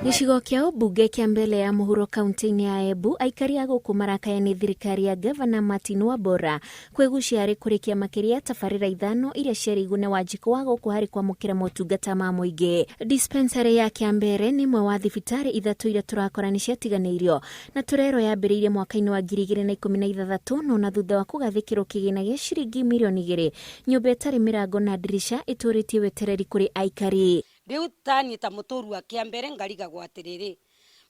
Gicigo kia umbunge kia mbele ya muhuro kaunti ya Embu, Aikari a gukumarakaya ni thirikari ya gavana Bora kwegucia ari kurikia makiria Tabarira ithano iria ciari igune wanjiko wa guku hari kwamukira motungata ma muingi. Dispensary ya mbeere ni mwe wa thibitari ithatu iria turakora ni ciatiganeirio na turero yambiriire mwaka-ini wa 2016 no na thutha wa kugathikirwo kigina gia ciringi milion 2 nyumba itari mirango na dirisha ituritie wetereri kuri Aikari. Riu tanyita muturua kia mbere ngariga gwatiriri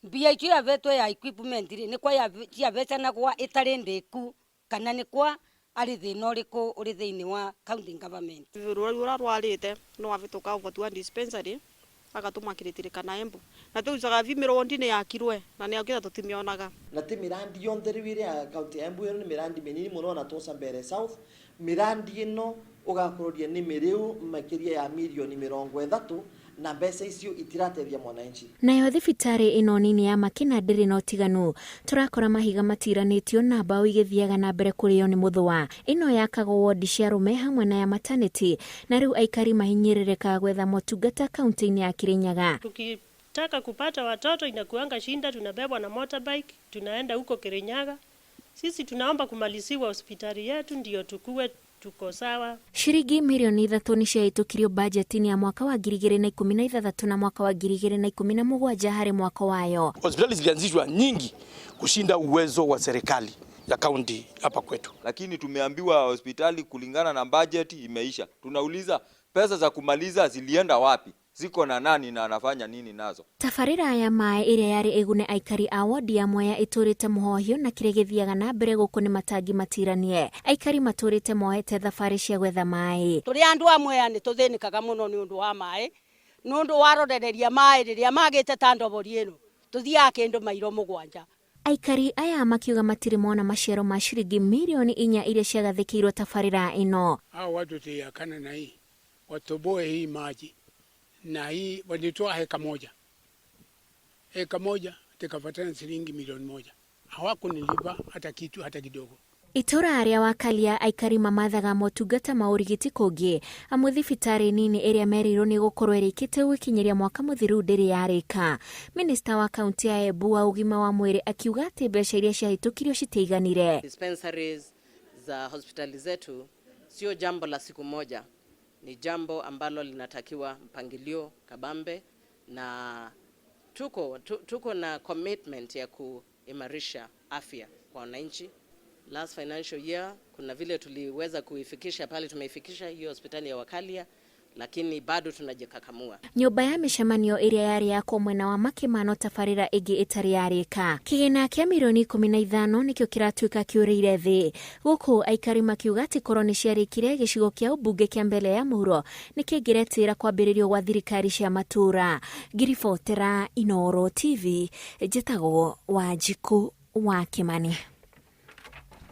mbia icio yavetwe ya equipment ni kwa ya vetana kwa itari ndiku kana ni kwa ari thina uriku uri thiini wa county government. Rura rwarite no avituka uvotua dispensary agatumakiritire kana Embu na tuzaga vimiro ndine yakirwe na ni akira tutimionaga na ti mirandi yonthe riwire ya county Embu ni mirandi minini muno na tosa mbeere south mirandi ino ugakururia ni miriu makiria ya milioni 30 na mbeca icio itiratethia mwananchi. Nayo thibitari ino nini ya makina ndiri no tiganu turakora mahiga matiranitio na mbao igithiaga na mbere kurio ni muthwa ino yakagwo wodi cia rume hamwe na ya maternity na riu Aikari mahinyirereka gwetha motungata kaunti-ini ya Kirinyaga. Tukitaka kupata watoto inakuanga shinda, tunabebwa na motorbike tunaenda huko Kirinyaga. Sisi tunaomba kumaliziwa hospitali yetu ndio tukue tuko sawa. Ciringi milion 3 niciahitukirio budgetini ya mwaka wa 2016 na mwaka wa 2017 hari mwaka wayo. Hospitali zilianzishwa nyingi kushinda uwezo wa serikali ya kaunti hapa kwetu. Lakini tumeambiwa hospitali kulingana na budget imeisha. Tunauliza pesa za kumaliza zilienda wapi? Ziko na nani na anafanya nini nazo? Tabarira ya maai iria yari igune Aikari a wodi ya Mwea iturite muhohio na kiregithiaga na mbere guku ni matangi matiranie. Aikari maturite mohete thabari cia gwetha maai. Turi andu a Mwea ni tuthinikaga muno ni undu wa maai. Ni undu wa rodereria maai riria magite ta ndobori ino. Tuthiaga kindu mairo 7. Aikari aya makiuga matiri mona maciaro ma ciringi milioni 4 iria ciagathikirwo tabarira ino. Hao watu tiakana na hii watoboe hii maji na hii walitoa heka moja tikafatana shilingi milioni 1. Hawakunilipa hata kitu hata kidogo. Itura aria wakalia Aikari mamathaga motungata ma urigiti kungi amwe thibitari nini iria merirwo ni gukorwo irikite gwikinyiria mwaka muthiru ndiri yarika. Minister wa kaunti ya Embu wa ugima wa mwiri akiuga ati mbeca iria ciahitukirio citiiganire. Dispensaries za hospitali zetu sio jambo la siku moja, ni jambo ambalo linatakiwa mpangilio kabambe na tuko na commitment ya kuimarisha afya kwa wananchi. Last financial year kuna vile tuliweza kuifikisha pale tumeifikisha hiyo hospitali ya Wakalia, lakini bado tunajikakamua. Nyumba ya mishemanio iria yari yako mwena wa Makimano Tabarira igi itari yarika. Kigina kia milioni 15 nikio kiratuika kiurire thi. Guku Aikari makiuga ati koroni ciarikire gicigo kia umbunge kia mbele ya muhuro nikingiretira kwambiririo gwa thirikari cia matuura. Giribotera Inooro TV njitagwo Wanjiku wa Kimani.